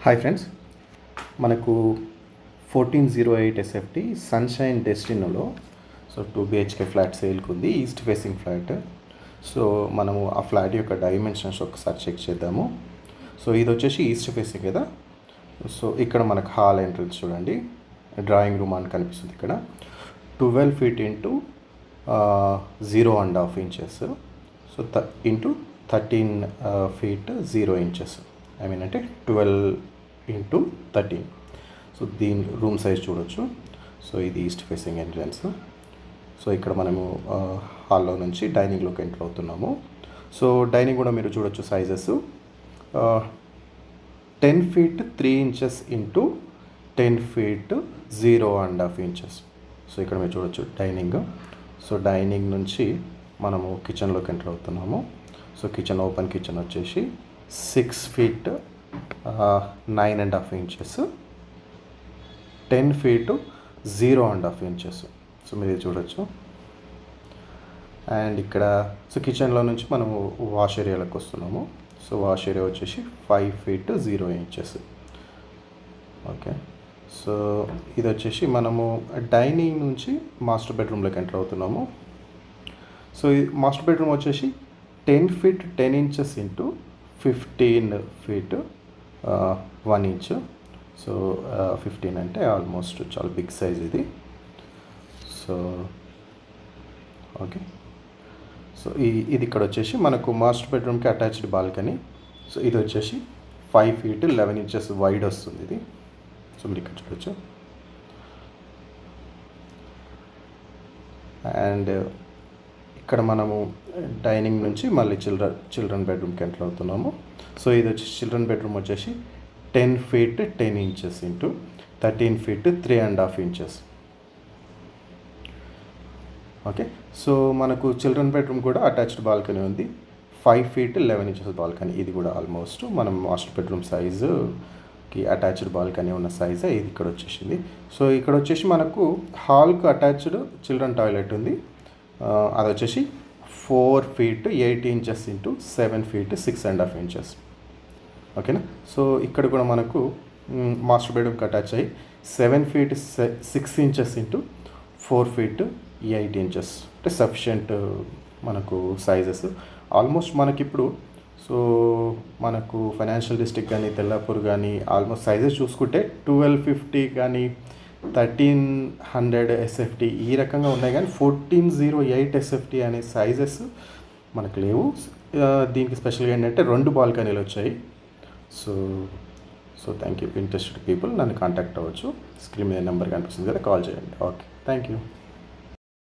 Hi friends, మనకు 1408 SFT sunshine డెస్టినోలో 2 BHK flat సేల్కి ఉంది. East facing flat. సో మనము ఆ ఫ్లాట్ యొక్క డైమెన్షన్స్ ఒకసారి చెక్ చేద్దాము. సో ఇది వచ్చేసి ఈస్ట్ ఫేసింగ్ కదా. సో ఇక్కడ మనకు హాల్ ఎంట్రన్స్ చూడండి, డ్రాయింగ్ రూమ్ అని కనిపిస్తుంది. ఇక్కడ 12 feet into 0.5 inches. So into 13 feet 0 inches. అంటే 12 into 13. సో దీని రూమ్ సైజ్ చూడొచ్చు. సో ఇది ఈస్ట్ ఫేసింగ్ ఎంట్రన్స్. సో ఇక్కడ మనము హాల్లో నుంచి డైనింగ్లోకి ఎంటర్ అవుతున్నాము. సో డైనింగ్ కూడా మీరు చూడొచ్చు sizes 10 feet 3 inches into 10 feet 0.5 inches. So ఇక్కడ మీరు చూడొచ్చు డైనింగ్. సో డైనింగ్ నుంచి మనము కిచెన్లోకి ఎంటర్ అవుతున్నాము. సో కిచెన్ ఓపెన్ కిచెన్ వచ్చేసి 6 feet 9.5 inches, 10 feet 0.5 inches. So మీరు ఇది చూడొచ్చు. అండ్ ఇక్కడ సో కిచెన్లో నుంచి మనము వాష్ ఏరియాలోకి వస్తున్నాము. సో వాష్ ఏరియా వచ్చేసి 5 feet 0 inches. ఓకే, సో ఇది వచ్చేసి మనము డైనింగ్ నుంచి మాస్టర్ బెడ్రూమ్లోకి ఎంటర్ అవుతున్నాము. సో ఈ మాస్టర్ బెడ్రూమ్ వచ్చేసి 10 feet 10 inches into 15 feet 1 inch. So 15 అంటే ఆల్మోస్ట్ చాలా బిగ్ సైజ్ ఇది. సో ఓకే, సో ఇది ఇక్కడ వచ్చేసి మనకు మాస్టర్ బెడ్రూమ్కి అటాచ్డ్ బాల్కనీ. సో ఇది వచ్చేసి 5 feet 11 inches వైడ్ వస్తుంది ఇది. సో మీరు ఇక్కడ చూడొచ్చు. అండ్ ఇక్కడ మనము డైనింగ్ నుంచి మళ్ళీ చిల్డ్రన్ బెడ్రూమ్కి ఎంటర్ అవుతున్నాము. సో ఇది వచ్చి చిల్డ్రన్ బెడ్రూమ్ వచ్చేసి 10 feet 10 inches into 13 feet 3.5 inches. Okay, so మనకు చిల్డ్రన్ బెడ్రూమ్ కూడా అటాచ్డ్ బాల్కనీ ఉంది. 5 feet 11 inches బాల్కనీ. ఇది కూడా ఆల్మోస్ట్ మనం మాస్టర్ బెడ్రూమ్ సైజుకి అటాచ్డ్ బాల్కనీ ఉన్న సైజే ఇది ఇక్కడ వచ్చేసింది. సో ఇక్కడ వచ్చేసి మనకు హాల్కు అటాచ్డ్ చిల్డ్రన్ టాయిలెట్ ఉంది. అది వచ్చేసి 4 feet 8 inches into 7 feet 6.5 inches. ఓకేనా. సో ఇక్కడ కూడా మనకు మాస్టర్ బెడ్రూమ్కి అటాచ్ అయ్యి 7 feet 6 inches into 4 feet 8 inches అంటే సఫిషియంట్ మనకు సైజెస్. ఆల్మోస్ట్ మనకి ఇప్పుడు సో మనకు ఫైనాన్షియల్ డిస్ట్రిక్ట్ కానీ తెల్లాపూర్ కానీ ఆల్మోస్ట్ సైజెస్ చూసుకుంటే 1250 కానీ 1300 ఎస్ఎఫ్టీ ఈ రకంగా ఉన్నాయి. కానీ 1408 ఎస్ఎఫ్టీ అనే సైజెస్ మనకు లేవు. దీనికి స్పెషల్గా ఏంటంటే 2 బాల్కనీలు వచ్చాయి. So thank you. Interested people నన్ను కాంటాక్ట్ అవ్వచ్చు. స్క్రీన్ మీద నెంబర్ కనిపిస్తుంది కదా, కాల్ చేయండి. Okay, thank you.